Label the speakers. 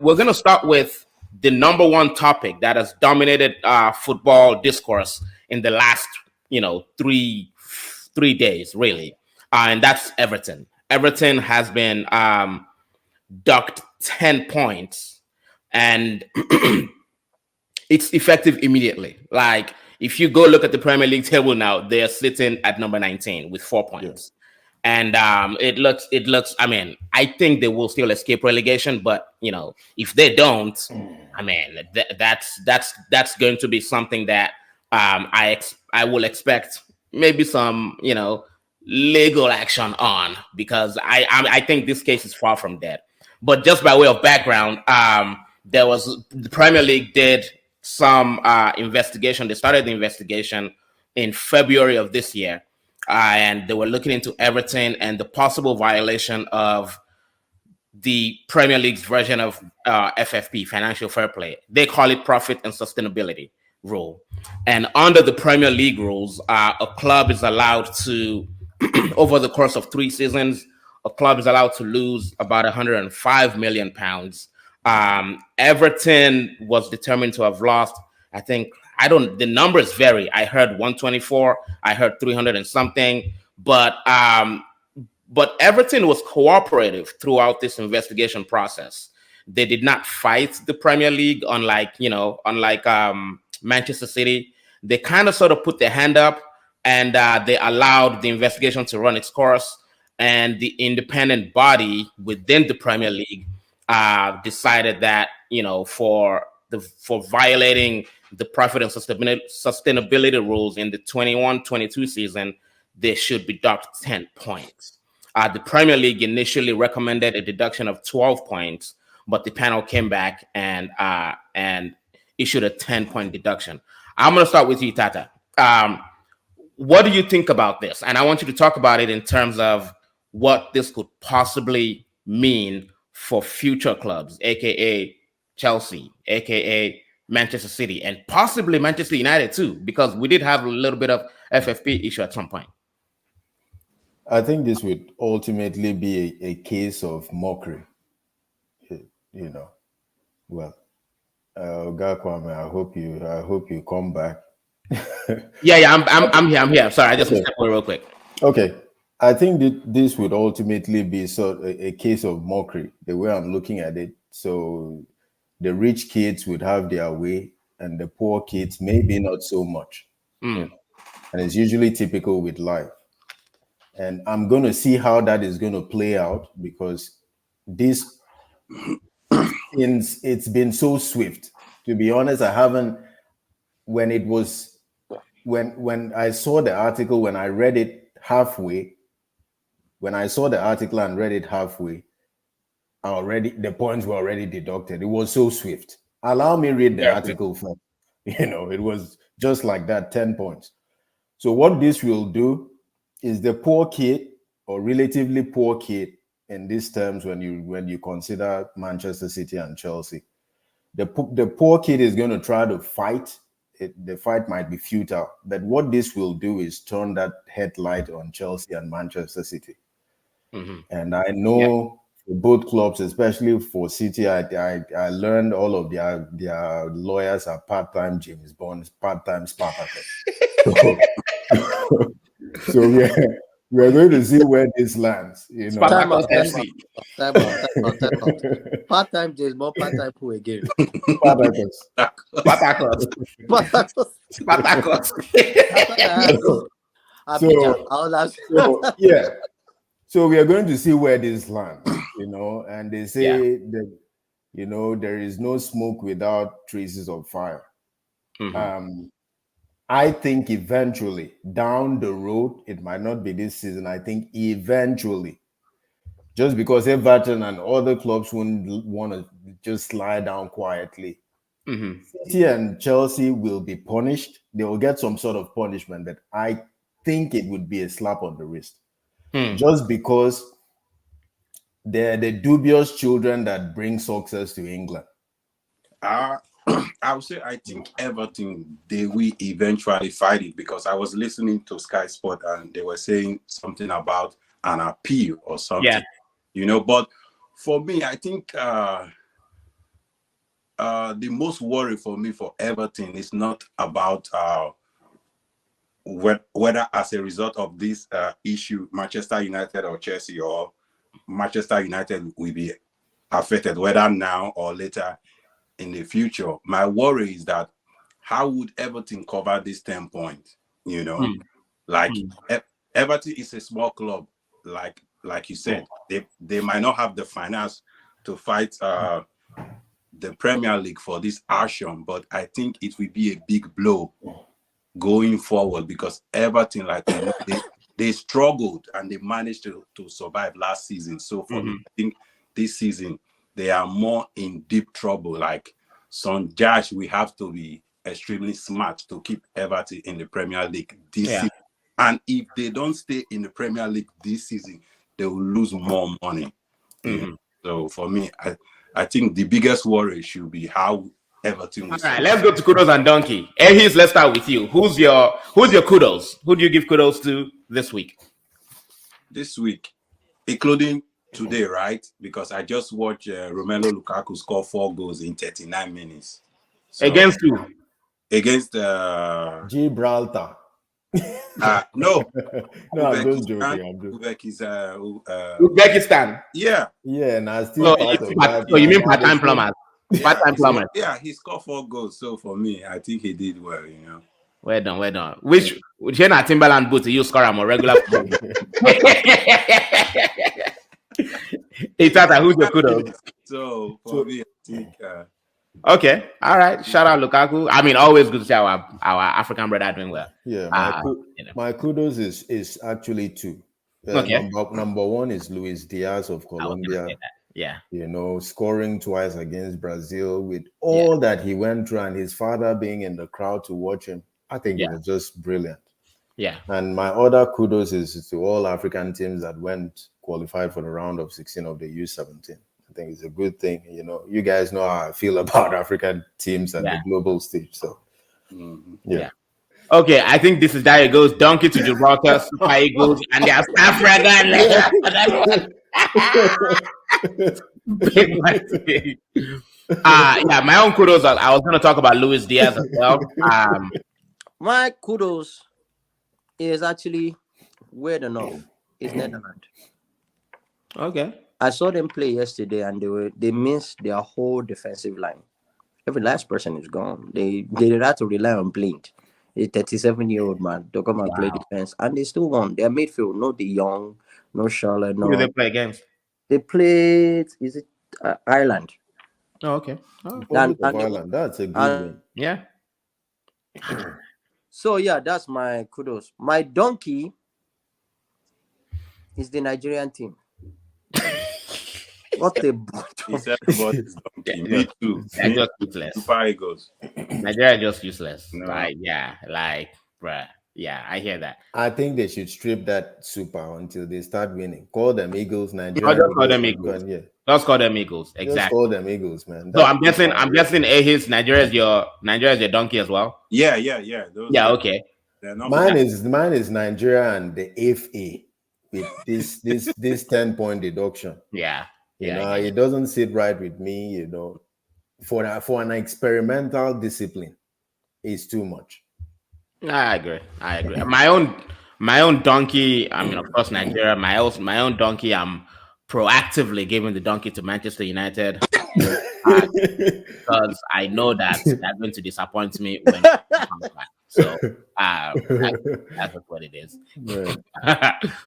Speaker 1: we're going to start with the number one topic that has dominated football discourse in the last, three days, really, and that's Everton. Everton has been docked 10 points, and it's effective immediately. Like, if you go look at the Premier League table now, they're sitting at number 19 with 4 points. And it looks. I mean, I think they will still escape relegation, but if they don't, I mean, that's going to be something that I will expect maybe some legal action on, because I think this case is far from dead. But just by way of background, the Premier League did some investigation. They started the investigation in February of this year. And they were looking into Everton and the possible violation of the Premier League's version of FFP, financial fair play. They call it profit and sustainability rule. And under the Premier League rules, a club is allowed to, over the course of 3 seasons, a club is allowed to lose about £105 million. Everton was determined to have lost, I think, the numbers vary. I heard 124, I heard 300 and something, but Everton was cooperative throughout this investigation process. They did not fight the Premier League, unlike Manchester City. They kind of sort of put their hand up, and they allowed the investigation to run its course. And the independent body within the Premier League decided that for violating the profit and sustainability rules in the 21-22 season, they should be docked 10 points. The Premier League initially recommended a deduction of 12 points, but the panel came back and issued a 10-point deduction. I'm going to start with you, Tata. What do you think about this? And I want you to talk about it in terms of what this could possibly mean for future clubs, aka Chelsea, aka Manchester City, and possibly Manchester United too, because we did have a little bit of FFP issue at some point.
Speaker 2: I think this would ultimately be a case of mockery. Well, Oga Kwame, I hope you come back.
Speaker 1: yeah, I'm here. Sorry, I just stepped away real quick.
Speaker 2: Okay, I think that this would ultimately be a case of mockery, the way I'm looking at it. So the rich kids would have their way, and the poor kids maybe not so much. And it's usually typical with life. And I'm going to see how that is going to play out, because it's been so swift. To be honest, I haven't. When I saw the article, when I read it halfway, the points were already deducted. It was so swift. Allow me read the article first. It was just like that, 10 points. So what this will do is the poor kid, or relatively poor kid in these terms, when you consider Manchester City and Chelsea, the poor kid is going to try to fight. The fight might be futile, but what this will do is turn that headlight on Chelsea and Manchester City. And I know for both clubs, especially for City, I learned all of their lawyers are part-time James Bonds, part-time Spartacus. So we're going to see where this lands.
Speaker 3: Time out. Part-time James Bond, part-time who again?
Speaker 1: Spartacus.
Speaker 2: So we are going to see where this lands, and they say that, there is no smoke without traces of fire. I think eventually, down the road, it might not be this season. I think eventually, just because Everton and other clubs wouldn't want to just slide down quietly, City and Chelsea will be punished. They will get some sort of punishment, but I think it would be a slap on the wrist. Just because they're the dubious children that bring success to England.
Speaker 4: I would say I think Everton, they will eventually fight it, because I was listening to Sky Sport and they were saying something about an appeal or something, But for me, I think the most worry for me for Everton is not about whether as a result of this issue, Manchester United or Chelsea or Manchester United will be affected, whether now or later in the future. My worry is that how would Everton cover this 10 points? You know, like Everton is a small club, like you said, they might not have the finance to fight the Premier League for this action, but I think it will be a big blow going forward because Everton, like we know, they struggled and they managed to survive last season. So for me, I think this season they are more in deep trouble. Like Son Josh, we have to be extremely smart to keep Everton in the Premier League this season. And if they don't stay in the Premier League this season, they will lose more money. So for me, I think the biggest worry should be how Everton will.
Speaker 1: All right, let's go to kudos and donkey. Ehis, let's start with you. Who's your kudos? Who do you give kudos to this week?
Speaker 4: This week, including today, right? Because I just watched Romelu Lukaku score 4 goals in 39 minutes. So,
Speaker 1: against who?
Speaker 4: Against
Speaker 2: Gibraltar.
Speaker 4: no,
Speaker 2: I'm just joking.
Speaker 1: Uzbekistan.
Speaker 4: Yeah,
Speaker 2: and I still
Speaker 1: So you mean part-time plumbers? Part-time plumbers.
Speaker 4: Yeah, he scored 4 goals. So for me, I think he did well. You know.
Speaker 1: Well done. Which not Timberland boots you score on regular? Itata, who's your kudos?
Speaker 4: So for me, I think.
Speaker 1: Okay, all right. Shout out Lukaku. I mean, always good to see our African brother doing well.
Speaker 2: Yeah, my kudos is actually 2.
Speaker 1: Okay.
Speaker 2: Number 1 is Luis Diaz of Colombia.
Speaker 1: Yeah.
Speaker 2: You know, scoring twice against Brazil with all that he went through and his father being in the crowd to watch him. I think it was just brilliant.
Speaker 1: Yeah.
Speaker 2: And my other kudos is to all African teams that qualified for the round of 16 of the U17. I think it's a good thing. You know, you guys know how I feel about African teams and the global stage. So, yeah.
Speaker 1: Okay, I think this is that it goes. Donkey to Gibraltar, Super Eagles, and there's African. My own kudos. I was going to talk about Luis Diaz as well.
Speaker 3: My kudos is actually weird enough. It's Netherlands.
Speaker 1: Okay.
Speaker 3: I saw them play yesterday, and they missed their whole defensive line. Every last person is gone. They had to rely on Blind, a 37-year-old man, to come and play defense, and they still won. Their midfield, no De Jong, no Charlotte, no.
Speaker 1: Who do they play against?
Speaker 3: They played. Is it Ireland?
Speaker 1: Oh, okay.
Speaker 2: Ireland. That's a good win.
Speaker 1: Yeah.
Speaker 3: So that's my kudos. My donkey is the Nigerian team. What a
Speaker 4: he said about his donkey. Me too.
Speaker 1: They're just useless.
Speaker 4: Super Eagles.
Speaker 1: Nigeria just useless.
Speaker 4: No.
Speaker 1: Bruh. Yeah, I hear that.
Speaker 2: I think they should strip that super until they start winning. Call them Eagles, Nigeria.
Speaker 1: Just call them Eagles. Just call them Eagles. Exactly. Just
Speaker 2: call them Eagles, man.
Speaker 1: So I'm guessing Ehis, Nigeria is your donkey as well.
Speaker 4: Yeah.
Speaker 1: Okay.
Speaker 2: Mine is Nigeria and the FA with this 10-point deduction.
Speaker 1: Yeah.
Speaker 2: You know, it doesn't sit right with me, you know. For an experimental discipline, it's too much.
Speaker 1: I agree. My own donkey, I mean, of course, Nigeria. My own donkey, I'm proactively giving the donkey to Manchester United because I know that they're going to disappoint me when it comes back. So that's what it is.
Speaker 2: Right.